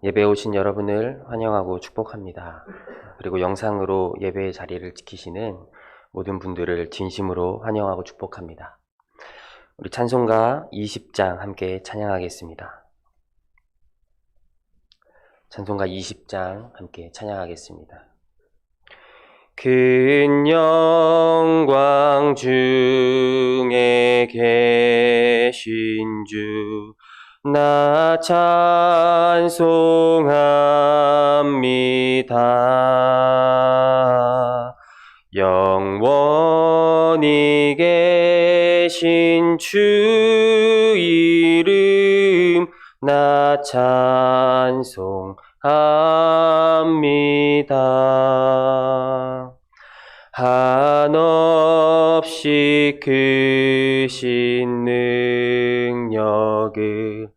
예배에 오신 여러분을 환영하고 축복합니다. 그리고 영상으로 예배의 자리를 지키시는 모든 분들을 진심으로 환영하고 축복합니다. 우리 찬송가 20장 함께 찬양하겠습니다. 찬송가 20장 함께 찬양하겠습니다. 큰 영광 중에 계신 주 나 찬송합니다. 영원히 계신 주 이름 나 찬송합니다. 한없이 크신 능력을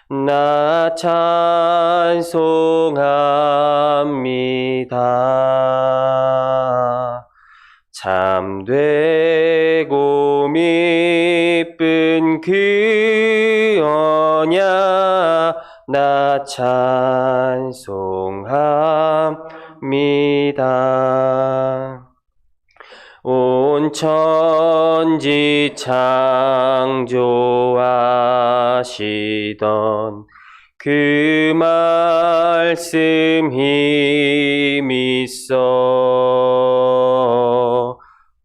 나 찬송합니다. 참되고 미쁜 그 언약 나 찬송합니다. 온 천지 창조하시던 그 말씀 힘 있어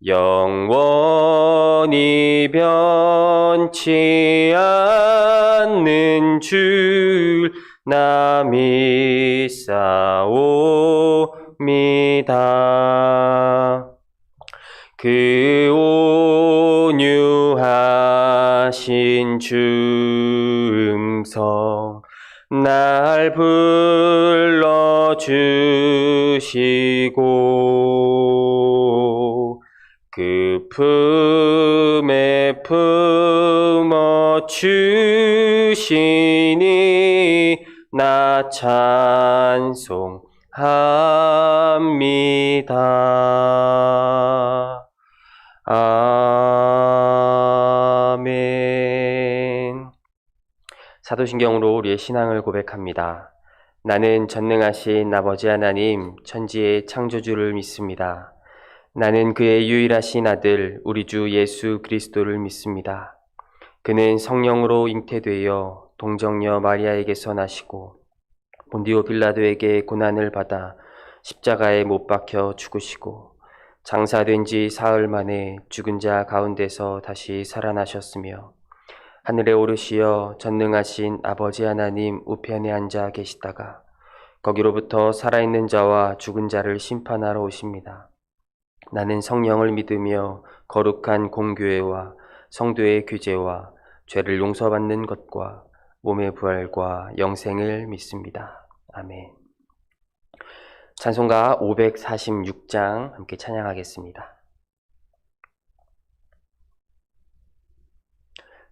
영원히 변치 않는 줄 나 믿사옵니다. 그 온유하신 주음성 날 불러주시고 그 품에 품어 주시니 나 찬송합니다. 아멘. 사도신경으로 우리의 신앙을 고백합니다. 나는 전능하신 아버지 하나님 천지의 창조주를 믿습니다. 나는 그의 유일하신 아들 우리 주 예수 그리스도를 믿습니다. 그는 성령으로 잉태되어 동정녀 마리아에게서 나시고 본디오 빌라도에게 고난을 받아 십자가에 못 박혀 죽으시고 장사된 지 사흘 만에 죽은 자 가운데서 다시 살아나셨으며 하늘에 오르시어 전능하신 아버지 하나님 우편에 앉아 계시다가 거기로부터 살아있는 자와 죽은 자를 심판하러 오십니다. 나는 성령을 믿으며 거룩한 공교회와 성도의 규제와 죄를 용서받는 것과 몸의 부활과 영생을 믿습니다. 아멘. 찬송가 546장 함께 찬양하겠습니다.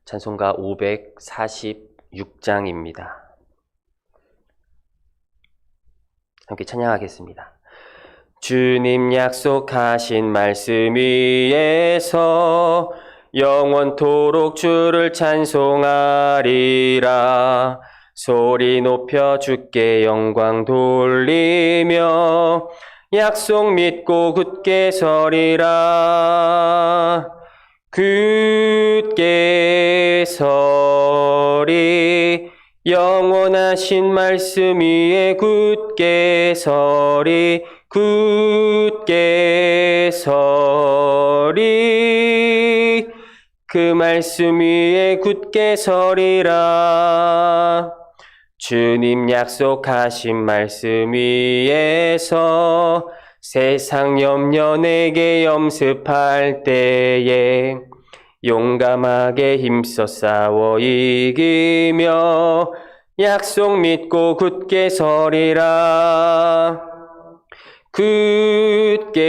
찬송가 546장입니다. 함께 찬양하겠습니다. 주님 약속하신 말씀 위에서 영원토록 주를 찬송하리라. 소리 높여 주께 영광 돌리며 약속 믿고 굳게 서리라. 굳게 서리 영원하신 말씀 위에 굳게 서리 굳게 서리 그 말씀 위에 굳게 서리라. 주님 약속하신 말씀 위에서 세상 염려 내게 염습할 때에 용감하게 힘써 싸워 이기며 약속 믿고 굳게 서리라. 굳게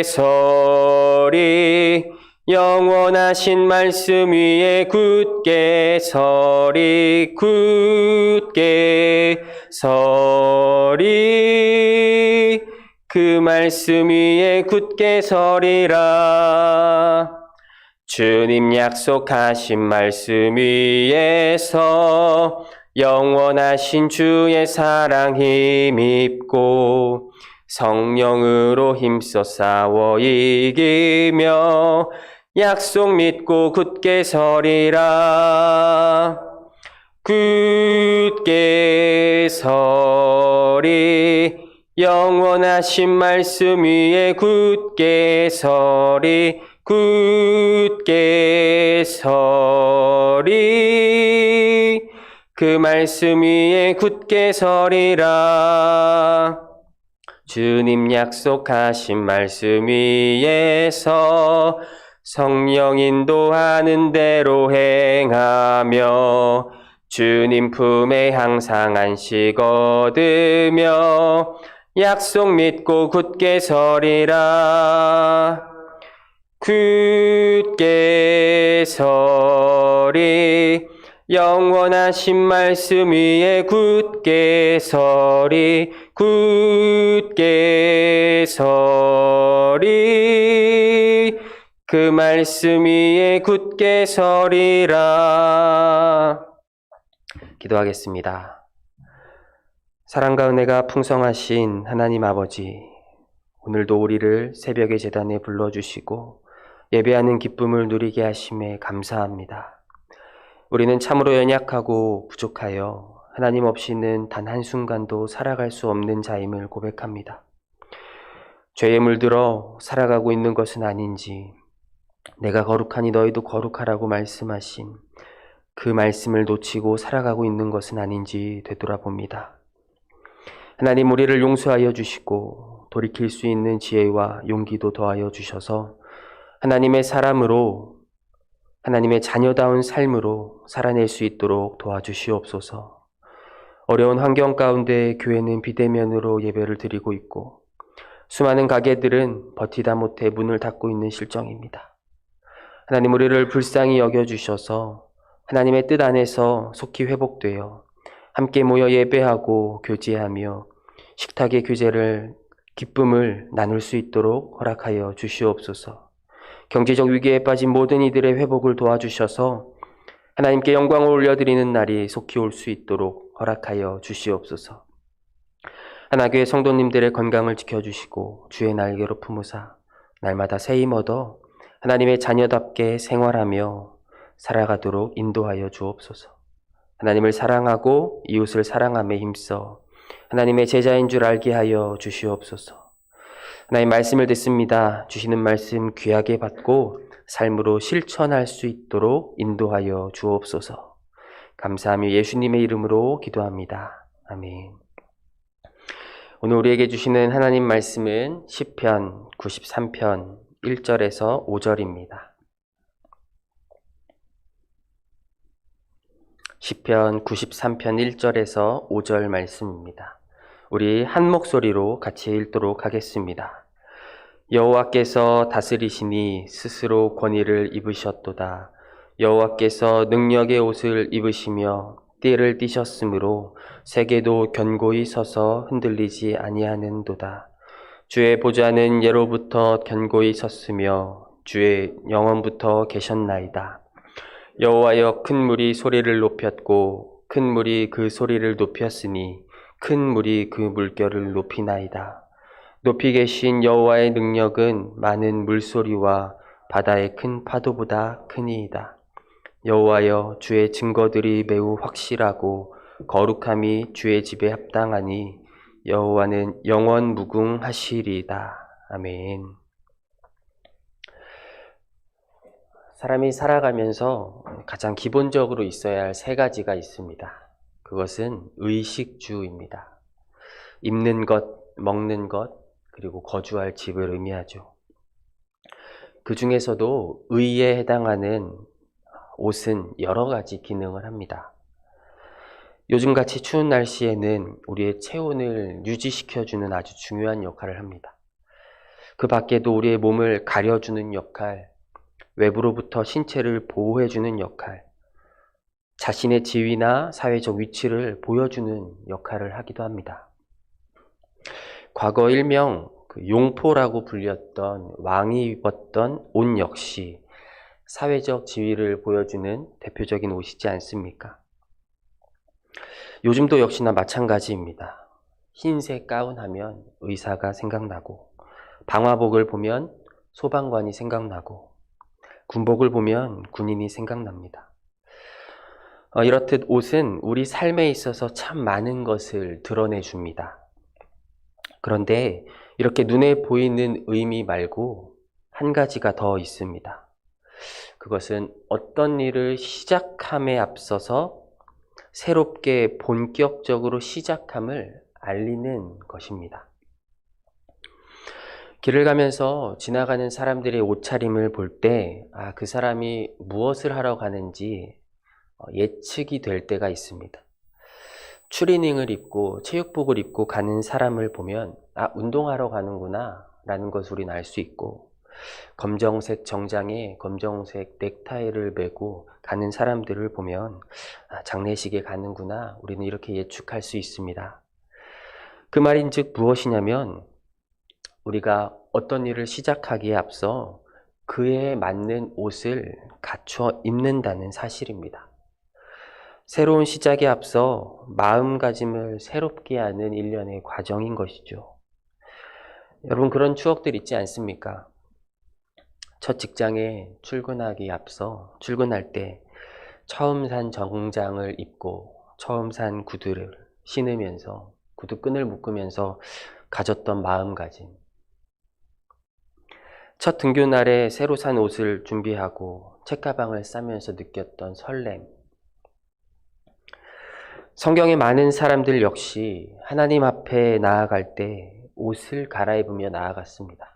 서리 영원하신 말씀 위에 굳게 서리 굳게 서리 그 말씀 위에 굳게 서리라. 주님 약속하신 말씀 위에서 영원하신 주의 사랑 힘입고 성령으로 힘써 싸워 이기며 약속 믿고 굳게 서리라. 굳게 서리 영원하신 말씀 위에 굳게 서리 굳게 서리 그 말씀 위에 굳게 서리라. 주님 약속하신 말씀 위에서 성령 인도하는 대로 행하며 주님 품에 항상 안식 얻으며 약속 믿고 굳게 서리라. 굳게 서리 영원하신 말씀 위에 굳게 서리 굳게 서리 그 말씀 위에 굳게 서리라. 기도하겠습니다. 사랑과 은혜가 풍성하신 하나님 아버지, 오늘도 우리를 새벽의 제단에 불러주시고 예배하는 기쁨을 누리게 하심에 감사합니다. 우리는 참으로 연약하고 부족하여 하나님 없이는 단 한순간도 살아갈 수 없는 자임을 고백합니다. 죄에 물들어 살아가고 있는 것은 아닌지, 내가 거룩하니 너희도 거룩하라고 말씀하신 그 말씀을 놓치고 살아가고 있는 것은 아닌지 되돌아봅니다. 하나님, 우리를 용서하여 주시고 돌이킬 수 있는 지혜와 용기도 더하여 주셔서 하나님의 사람으로, 하나님의 자녀다운 삶으로 살아낼 수 있도록 도와주시옵소서. 어려운 환경 가운데 교회는 비대면으로 예배를 드리고 있고 수많은 가게들은 버티다 못해 문을 닫고 있는 실정입니다. 하나님, 우리를 불쌍히 여겨주셔서 하나님의 뜻 안에서 속히 회복되어 함께 모여 예배하고 교제하며 식탁의 기쁨을 나눌 수 있도록 허락하여 주시옵소서. 경제적 위기에 빠진 모든 이들의 회복을 도와주셔서 하나님께 영광을 올려드리는 날이 속히 올 수 있도록 허락하여 주시옵소서. 하나교회 성도님들의 건강을 지켜주시고 주의 날개로 품으사 날마다 새 힘 얻어 하나님의 자녀답게 생활하며 살아가도록 인도하여 주옵소서. 하나님을 사랑하고 이웃을 사랑함에 힘써 하나님의 제자인 줄 알게 하여 주시옵소서. 하나님, 말씀을 듣습니다. 주시는 말씀 귀하게 받고 삶으로 실천할 수 있도록 인도하여 주옵소서. 감사하며 예수님의 이름으로 기도합니다. 아멘. 오늘 우리에게 주시는 하나님 말씀은 시편 93편 1절에서 5절입니다. 시편 93편 1절에서 5절 말씀입니다. 우리 한 목소리로 같이 읽도록 하겠습니다. 여호와께서 다스리시니 스스로 권위를 입으셨도다. 여호와께서 능력의 옷을 입으시며 띠를 띠셨으므로 세계도 견고히 서서 흔들리지 아니하는도다. 주의 보좌는 예로부터 견고히 섰으며 주의 영원부터 계셨나이다. 여호와여, 큰 물이 소리를 높였고 큰 물이 그 소리를 높였으니 큰 물이 그 물결을 높이나이다. 높이 계신 여호와의 능력은 많은 물소리와 바다의 큰 파도보다 크니이다. 여호와여, 주의 증거들이 매우 확실하고 거룩함이 주의 집에 합당하니 여호와는 영원 무궁하시리이다. 아멘. 사람이 살아가면서 가장 기본적으로 있어야 할 세 가지가 있습니다. 그것은 의식주입니다. 입는 것, 먹는 것, 그리고 거주할 집을 의미하죠. 그 중에서도 의에 해당하는 옷은 여러 가지 기능을 합니다. 요즘같이 추운 날씨에는 우리의 체온을 유지시켜주는 아주 중요한 역할을 합니다. 그 밖에도 우리의 몸을 가려주는 역할, 외부로부터 신체를 보호해주는 역할, 자신의 지위나 사회적 위치를 보여주는 역할을 하기도 합니다. 과거 일명 용포라고 불렸던 왕이 입었던 옷 역시 사회적 지위를 보여주는 대표적인 옷이지 않습니까? 요즘도 역시나 마찬가지입니다. 흰색 가운 하면 의사가 생각나고, 방화복을 보면 소방관이 생각나고, 군복을 보면 군인이 생각납니다. 이렇듯 옷은 우리 삶에 있어서 참 많은 것을 드러내줍니다. 그런데 이렇게 눈에 보이는 의미 말고 한 가지가 더 있습니다. 그것은 어떤 일을 시작함에 앞서서 새롭게 본격적으로 시작함을 알리는 것입니다. 길을 가면서 지나가는 사람들의 옷차림을 볼 때, 그 사람이 무엇을 하러 가는지 예측이 될 때가 있습니다. 추리닝을 입고 체육복을 입고 가는 사람을 보면 운동하러 가는구나 라는 것을 우리는 알 수 있고, 검정색 정장에 검정색 넥타이를 메고 가는 사람들을 보면 장례식에 가는구나, 우리는 이렇게 예측할 수 있습니다. 그 말인즉 무엇이냐면, 우리가 어떤 일을 시작하기에 앞서 그에 맞는 옷을 갖춰 입는다는 사실입니다. 새로운 시작에 앞서 마음가짐을 새롭게 하는 일련의 과정인 것이죠. 여러분, 그런 추억들 있지 않습니까? 첫 직장에 출근하기 앞서 출근할 때 처음 산 정장을 입고 처음 산 구두를 신으면서 구두끈을 묶으면서 가졌던 마음가짐, 첫 등교날에 새로 산 옷을 준비하고 책가방을 싸면서 느꼈던 설렘, 성경의 많은 사람들 역시 하나님 앞에 나아갈 때 옷을 갈아입으며 나아갔습니다.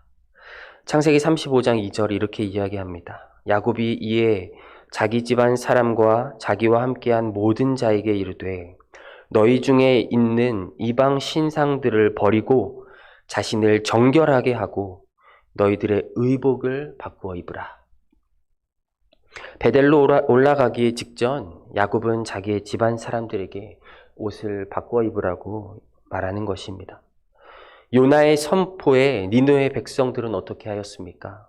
창세기 35장 2절 이렇게 이야기합니다. 야곱이 이에 자기 집안 사람과 자기와 함께한 모든 자에게 이르되, 너희 중에 있는 이방 신상들을 버리고 자신을 정결하게 하고 너희들의 의복을 바꾸어 입으라. 베델로 올라가기 직전 야곱은 자기의 집안 사람들에게 옷을 바꾸어 입으라고 말하는 것입니다. 요나의 선포에 니느웨 백성들은 어떻게 하였습니까?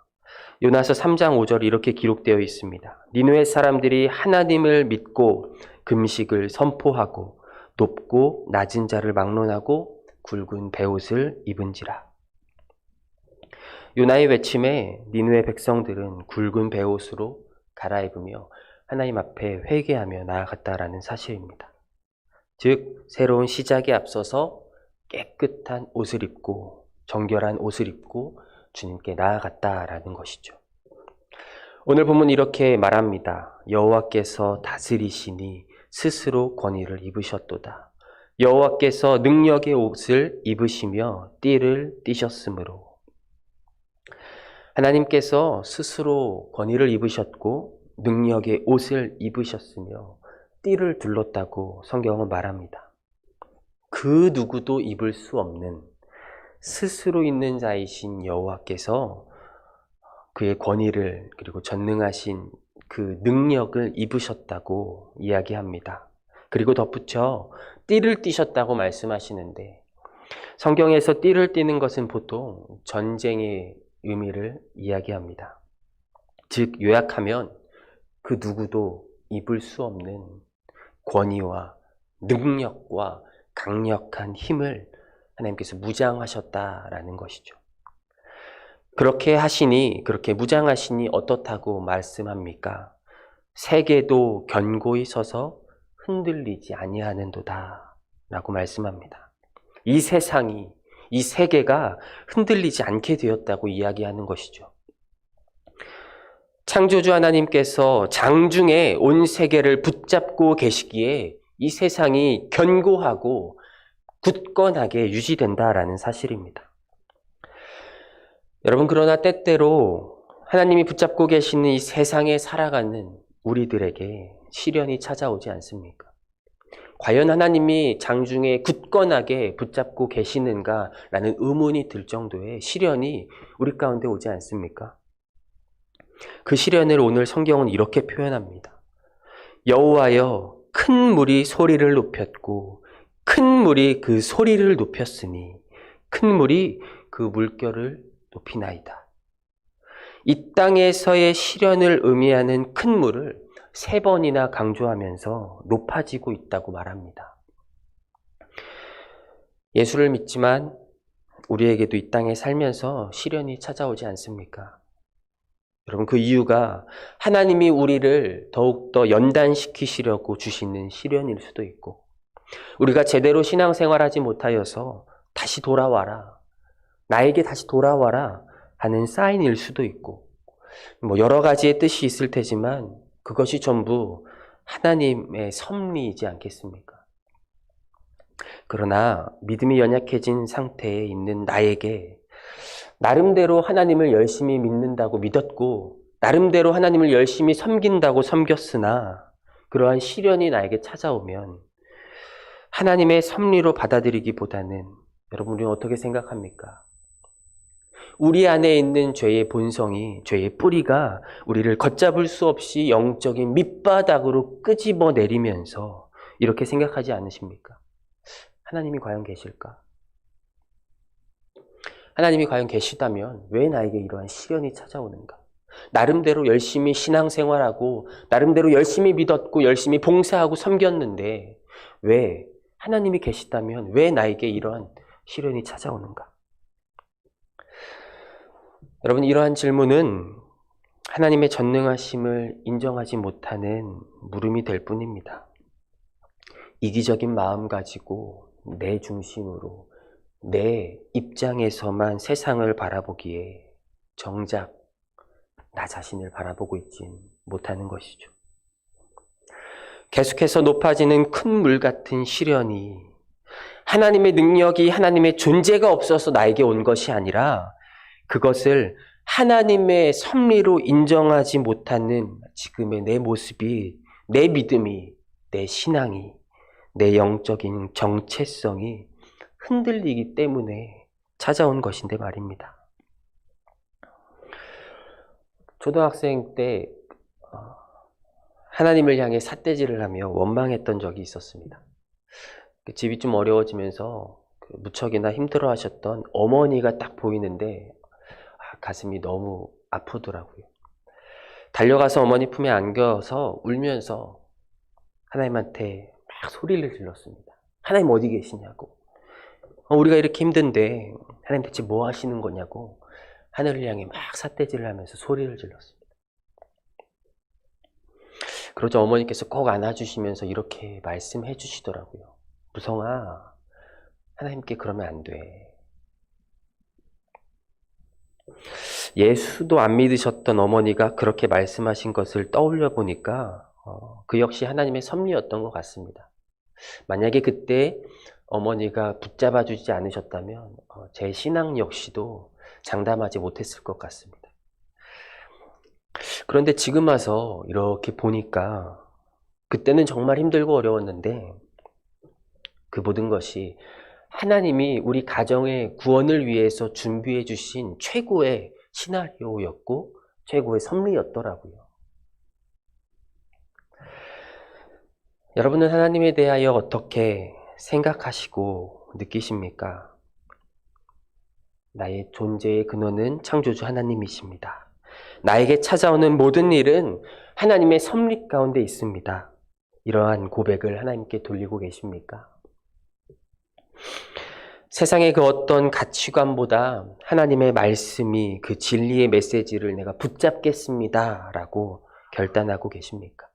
요나서 3장 5절 이렇게 기록되어 있습니다. 니느웨 사람들이 하나님을 믿고 금식을 선포하고 높고 낮은 자를 막론하고 굵은 베옷을 입은지라. 요나의 외침에 니느웨 백성들은 굵은 베옷으로 갈아입으며 하나님 앞에 회개하며 나아갔다라는 사실입니다. 즉, 새로운 시작에 앞서서 깨끗한 옷을 입고 정결한 옷을 입고 주님께 나아갔다라는 것이죠. 오늘 보면 이렇게 말합니다. 여호와께서 다스리시니 스스로 권위를 입으셨도다. 여호와께서 능력의 옷을 입으시며 띠를 띠셨으므로. 하나님께서 스스로 권위를 입으셨고 능력의 옷을 입으셨으며 띠를 둘렀다고 성경은 말합니다. 그 누구도 입을 수 없는 스스로 있는 자이신 여호와께서 그의 권위를 그리고 전능하신 그 능력을 입으셨다고 이야기합니다. 그리고 덧붙여 띠를 띠셨다고 말씀하시는데, 성경에서 띠를 띠는 것은 보통 전쟁의 의미를 이야기합니다. 즉, 요약하면 그 누구도 입을 수 없는 권위와 능력과 강력한 힘을 하나님께서 무장하셨다라는 것이죠. 그렇게 하시니, 그렇게 무장하시니 어떻다고 말씀합니까? 세계도 견고히 서서 흔들리지 아니하는도다 라고 말씀합니다. 이 세상이, 이 세계가 흔들리지 않게 되었다고 이야기하는 것이죠. 창조주 하나님께서 장중에 온 세계를 붙잡고 계시기에 이 세상이 견고하고 굳건하게 유지된다라는 사실입니다. 여러분, 그러나 때때로 하나님이 붙잡고 계시는 이 세상에 살아가는 우리들에게 시련이 찾아오지 않습니까? 과연 하나님이 장중에 굳건하게 붙잡고 계시는가라는 의문이 들 정도의 시련이 우리 가운데 오지 않습니까? 그 시련을 오늘 성경은 이렇게 표현합니다. 여호와여, 큰 물이 소리를 높였고 큰 물이 그 소리를 높였으니 큰 물이 그 물결을 높이나이다. 이 땅에서의 시련을 의미하는 큰 물을 3번이나 강조하면서 높아지고 있다고 말합니다. 예수를 믿지만 우리에게도 이 땅에 살면서 시련이 찾아오지 않습니까? 여러분, 그 이유가 하나님이 우리를 더욱더 연단시키시려고 주시는 시련일 수도 있고, 우리가 제대로 신앙생활하지 못하여서 다시 돌아와라, 나에게 다시 돌아와라 하는 사인일 수도 있고, 여러 가지의 뜻이 있을 테지만 그것이 전부 하나님의 섭리이지 않겠습니까? 그러나 믿음이 연약해진 상태에 있는 나에게 나름대로 하나님을 열심히 믿는다고 믿었고, 나름대로 하나님을 열심히 섬긴다고 섬겼으나 그러한 시련이 나에게 찾아오면 하나님의 섭리로 받아들이기보다는, 여러분, 우리는 어떻게 생각합니까? 우리 안에 있는 죄의 본성이, 죄의 뿌리가 우리를 걷잡을 수 없이 영적인 밑바닥으로 끄집어 내리면서 이렇게 생각하지 않으십니까? 하나님이 과연 계실까? 하나님이 과연 계시다면 왜 나에게 이러한 시련이 찾아오는가? 나름대로 열심히 신앙생활하고 나름대로 열심히 믿었고 열심히 봉사하고 섬겼는데 왜, 하나님이 계시다면 왜 나에게 이러한 시련이 찾아오는가? 여러분, 이러한 질문은 하나님의 전능하심을 인정하지 못하는 물음이 될 뿐입니다. 이기적인 마음 가지고 내 중심으로 내 입장에서만 세상을 바라보기에 정작 나 자신을 바라보고 있진 못하는 것이죠. 계속해서 높아지는 큰 물 같은 시련이 하나님의 능력이, 하나님의 존재가 없어서 나에게 온 것이 아니라 그것을 하나님의 섭리로 인정하지 못하는 지금의 내 모습이, 내 믿음이, 내 신앙이, 내 영적인 정체성이 흔들리기 때문에 찾아온 것인데 말입니다. 초등학생 때 하나님을 향해 삿대질을 하며 원망했던 적이 있었습니다. 집이 좀 어려워지면서 무척이나 힘들어하셨던 어머니가 딱 보이는데 가슴이 너무 아프더라고요. 달려가서 어머니 품에 안겨서 울면서 하나님한테 막 소리를 질렀습니다. 하나님 어디 계시냐고. 우리가 이렇게 힘든데 하나님 대체 뭐 하시는 거냐고 하늘을 향해 막 삿대질을 하면서 소리를 질렀습니다. 그러자 어머니께서 꼭 안아주시면서 이렇게 말씀해 주시더라고요. 무성아, 하나님께 그러면 안 돼. 예수도 안 믿으셨던 어머니가 그렇게 말씀하신 것을 떠올려 보니까 그 역시 하나님의 섭리였던 것 같습니다. 만약에 그때 어머니가 붙잡아 주지 않으셨다면 제 신앙 역시도 장담하지 못했을 것 같습니다. 그런데 지금 와서 이렇게 보니까 그때는 정말 힘들고 어려웠는데 그 모든 것이 하나님이 우리 가정의 구원을 위해서 준비해 주신 최고의 시나리오였고 최고의 섭리였더라고요. 여러분은 하나님에 대하여 어떻게 생각하시고 느끼십니까? 나의 존재의 근원은 창조주 하나님이십니다. 나에게 찾아오는 모든 일은 하나님의 섭리 가운데 있습니다. 이러한 고백을 하나님께 돌리고 계십니까? 세상의 그 어떤 가치관보다 하나님의 말씀이, 그 진리의 메시지를 내가 붙잡겠습니다 라고 결단하고 계십니까?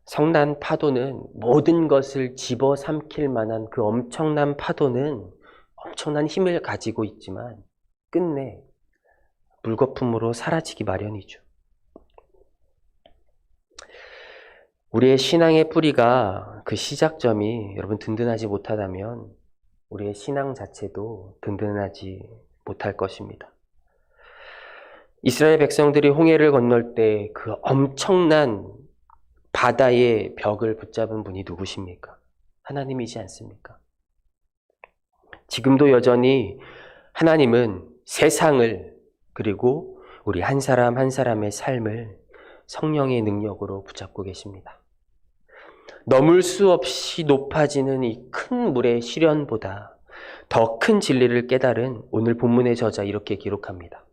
성난 파도는, 모든 것을 집어삼킬 만한 그 엄청난 파도는 엄청난 힘을 가지고 있지만 끝내 물거품으로 사라지기 마련이죠. 우리의 신앙의 뿌리가, 그 시작점이 여러분 든든하지 못하다면 우리의 신앙 자체도 든든하지 못할 것입니다. 이스라엘 백성들이 홍해를 건널 때 그 엄청난 바다의 벽을 붙잡은 분이 누구십니까? 하나님이지 않습니까? 지금도 여전히 하나님은 세상을, 그리고 우리 한 사람 한 사람의 삶을 성령의 능력으로 붙잡고 계십니다. 넘을 수 없이 높아지는 이 큰 물의 시련보다 더 큰 진리를 깨달은 오늘 본문의 저자 이렇게 기록합니다.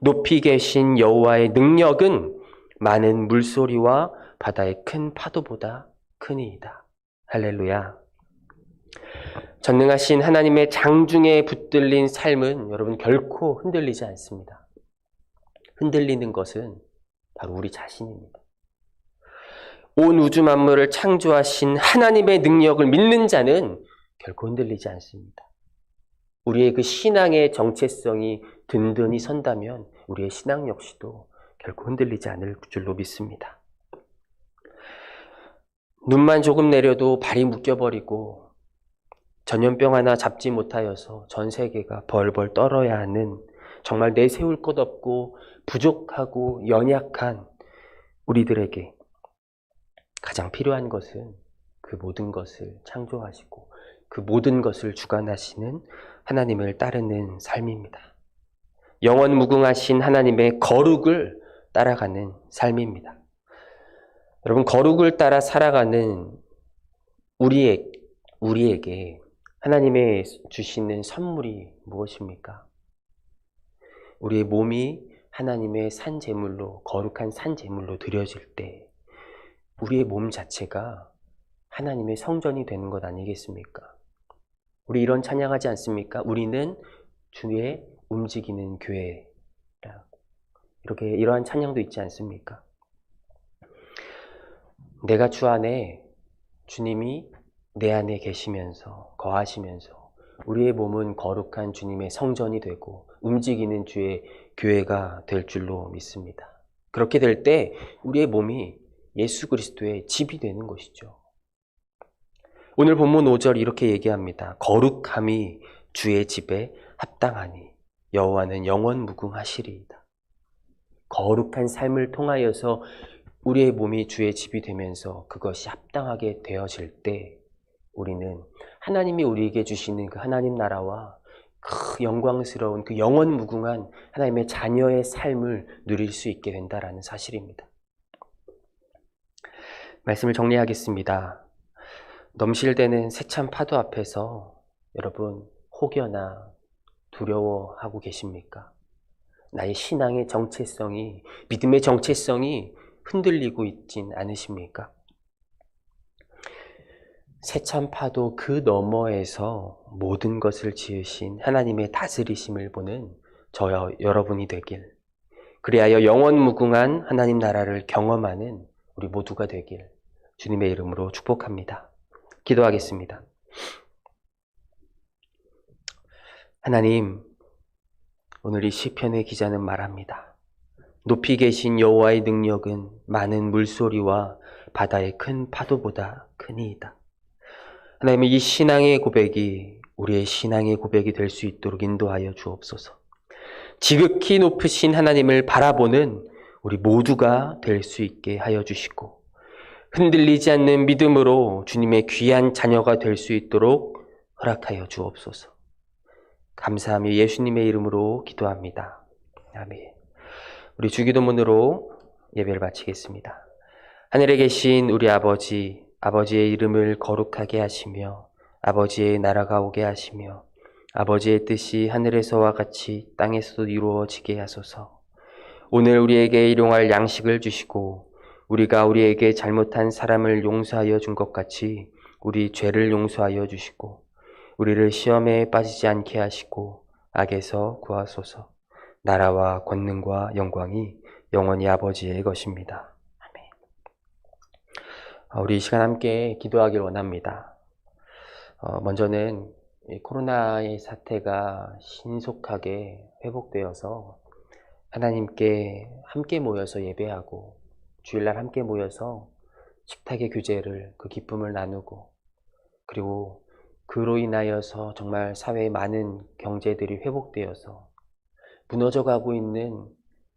높이 계신 여호와의 능력은 많은 물소리와 바다의 큰 파도보다 크니이다. 할렐루야. 전능하신 하나님의 장중에 붙들린 삶은 여러분 결코 흔들리지 않습니다. 흔들리는 것은 바로 우리 자신입니다. 온 우주 만물을 창조하신 하나님의 능력을 믿는 자는 결코 흔들리지 않습니다. 우리의 그 신앙의 정체성이 든든히 선다면 우리의 신앙 역시도 결코 흔들리지 않을 줄로 믿습니다. 눈만 조금 내려도 발이 묶여버리고 전염병 하나 잡지 못하여서 전 세계가 벌벌 떨어야 하는 정말 내세울 것 없고 부족하고 연약한 우리들에게 가장 필요한 것은 그 모든 것을 창조하시고 그 모든 것을 주관하시는 하나님을 따르는 삶입니다. 영원 무궁하신 하나님의 거룩을 따라가는 삶입니다. 여러분, 거룩을 따라 살아가는 우리에게 하나님의 주시는 선물이 무엇입니까? 우리의 몸이 하나님의 산제물로, 거룩한 산제물로 드려질 때 우리의 몸 자체가 하나님의 성전이 되는 것 아니겠습니까? 우리 이런 찬양하지 않습니까? 우리는 주의 움직이는 교회라. 이렇게 이러한 찬양도 있지 않습니까? 내가 주 안에, 주님이 내 안에 계시면서 거하시면서 우리의 몸은 거룩한 주님의 성전이 되고 움직이는 주의 교회가 될 줄로 믿습니다. 그렇게 될 때 우리의 몸이 예수 그리스도의 집이 되는 것이죠. 오늘 본문 5절 이렇게 얘기합니다. 거룩함이 주의 집에 합당하니 여호와는 영원 무궁하시리이다. 거룩한 삶을 통하여서 우리의 몸이 주의 집이 되면서 그것이 합당하게 되어질 때 우리는 하나님이 우리에게 주시는 그 하나님 나라와 그 영광스러운 그 영원 무궁한 하나님의 자녀의 삶을 누릴 수 있게 된다라는 사실입니다. 말씀을 정리하겠습니다. 넘실대는 세찬 파도 앞에서 여러분 혹여나 두려워하고 계십니까? 나의 신앙의 정체성이, 믿음의 정체성이 흔들리고 있진 않으십니까? 세찬 파도 그 너머에서 모든 것을 지으신 하나님의 다스리심을 보는 저와 여러분이 되길, 그리하여 영원 무궁한 하나님 나라를 경험하는 우리 모두가 되길 주님의 이름으로 축복합니다. 기도하겠습니다. 하나님, 오늘 이 시편의 기자는 말합니다. 높이 계신 여호와의 능력은 많은 물소리와 바다의 큰 파도보다 크니이다. 하나님, 이 신앙의 고백이 우리의 신앙의 고백이 될 수 있도록 인도하여 주옵소서. 지극히 높으신 하나님을 바라보는 우리 모두가 될 수 있게 하여 주시고 흔들리지 않는 믿음으로 주님의 귀한 자녀가 될 수 있도록 허락하여 주옵소서. 감사하며 예수님의 이름으로 기도합니다. 아멘. 우리 주기도문으로 예배를 마치겠습니다. 하늘에 계신 우리 아버지, 아버지의 이름을 거룩하게 하시며 아버지의 나라가 오게 하시며 아버지의 뜻이 하늘에서와 같이 땅에서도 이루어지게 하소서. 오늘 우리에게 일용할 양식을 주시고 우리가 우리에게 잘못한 사람을 용서하여 준 것 같이 우리 죄를 용서하여 주시고 우리를 시험에 빠지지 않게 하시고 악에서 구하소서. 나라와 권능과 영광이 영원히 아버지의 것입니다. 아멘. 우리 이 시간 함께 기도하길 원합니다. 먼저는 코로나의 사태가 신속하게 회복되어서 하나님께 함께 모여서 예배하고 주일날 함께 모여서 식탁의 규제를, 그 기쁨을 나누고, 그리고 그로 인하여서 정말 사회의 많은 경제들이 회복되어서 무너져가고 있는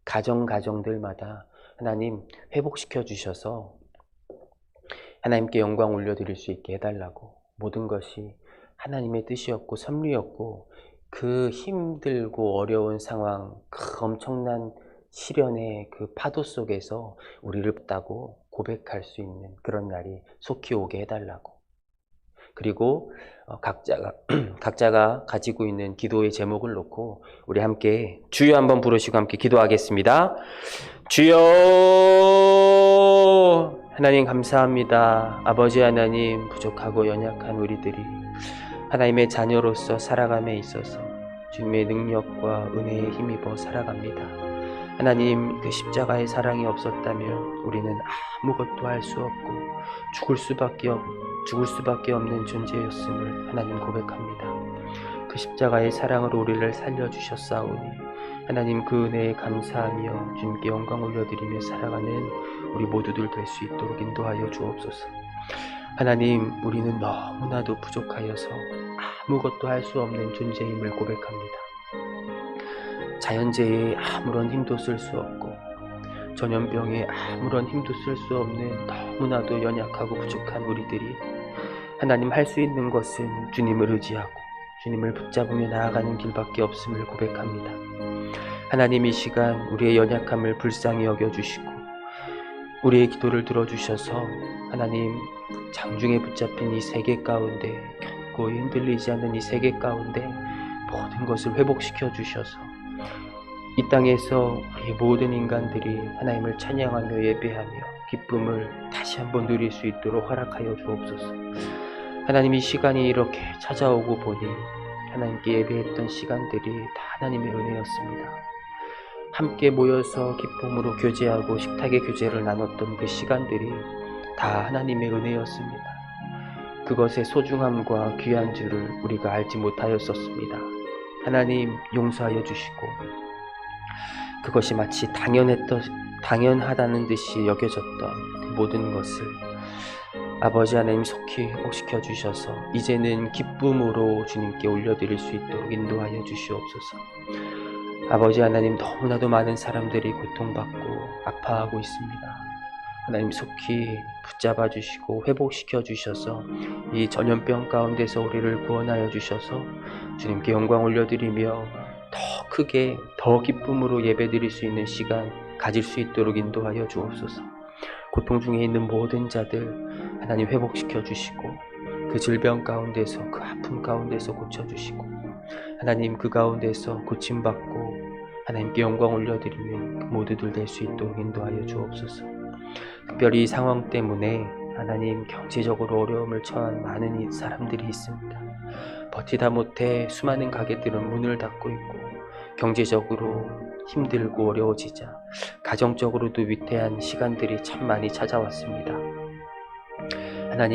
가정들마다 하나님 회복시켜 주셔서 하나님께 영광 올려드릴 수 있게 해달라고, 모든 것이 하나님의 뜻이었고 섭리였고 그 힘들고 어려운 상황, 그 엄청난 시련의 그 파도 속에서 우리를 붙다고 고백할 수 있는 그런 날이 속히 오게 해달라고, 그리고 각자가 가지고 있는 기도의 제목을 놓고 우리 함께 주여 한번 부르시고 함께 기도하겠습니다. 주여 하나님 감사합니다. 아버지 하나님, 부족하고 연약한 우리들이 하나님의 자녀로서 살아감에 있어서 주님의 능력과 은혜에 힘입어 살아갑니다. 하나님, 그 십자가의 사랑이 없었다면 우리는 아무것도 할 수 없고 죽을 수밖에 없는 존재였음을 하나님 고백합니다. 그 십자가의 사랑으로 우리를 살려주셨사오니 하나님, 그 은혜에 감사하며 주님께 영광 올려드리며 살아가는 우리 모두들 될 수 있도록 인도하여 주옵소서. 하나님, 우리는 너무나도 부족하여서 아무것도 할 수 없는 존재임을 고백합니다. 자연재해에 아무런 힘도 쓸 수 없고 전염병에 아무런 힘도 쓸 수 없는 너무나도 연약하고 부족한 우리들이 하나님, 할 수 있는 것은 주님을 의지하고 주님을 붙잡으며 나아가는 길밖에 없음을 고백합니다. 하나님, 이 시간 우리의 연약함을 불쌍히 여겨주시고 우리의 기도를 들어주셔서 하나님, 장중에 붙잡힌 이 세계 가운데, 결코 흔들리지 않는 이 세계 가운데 모든 것을 회복시켜 주셔서 이 땅에서 우리 모든 인간들이 하나님을 찬양하며 예배하며 기쁨을 다시 한번 누릴 수 있도록 허락하여 주옵소서. 하나님, 이 시간이 이렇게 찾아오고 보니 하나님께 예배했던 시간들이 다 하나님의 은혜였습니다. 함께 모여서 기쁨으로 교제하고 식탁의 교제를 나눴던 그 시간들이 다 하나님의 은혜였습니다. 그것의 소중함과 귀한 줄을 우리가 알지 못하였었습니다. 하나님, 용서하여 주시고 그것이 마치 당연하다는 듯이 여겨졌던 그 모든 것을 아버지 하나님 속히 회복시켜 주셔서 이제는 기쁨으로 주님께 올려드릴 수 있도록 인도하여 주시옵소서. 아버지 하나님, 너무나도 많은 사람들이 고통받고 아파하고 있습니다. 하나님, 속히 붙잡아 주시고 회복시켜 주셔서 이 전염병 가운데서 우리를 구원하여 주셔서 주님께 영광 올려드리며 더 크게 더 기쁨으로 예배드릴 수 있는 시간 가질 수 있도록 인도하여 주옵소서. 고통 중에 있는 모든 자들 하나님 회복시켜 주시고 그 질병 가운데서, 그 아픔 가운데서 고쳐주시고 하나님, 그 가운데서 고침받고 하나님께 영광 올려드리는 그 모두들 될 수 있도록 인도하여 주옵소서. 특별히 이 상황 때문에 하나님, 경제적으로 어려움을 처한 많은 사람들이 있습니다. 버티다 못해 수많은 가게들은 문을 닫고 있고 경제적으로 힘들고 어려워지자 가정적으로도 위태한 시간들이 참 많이 찾아왔습니다.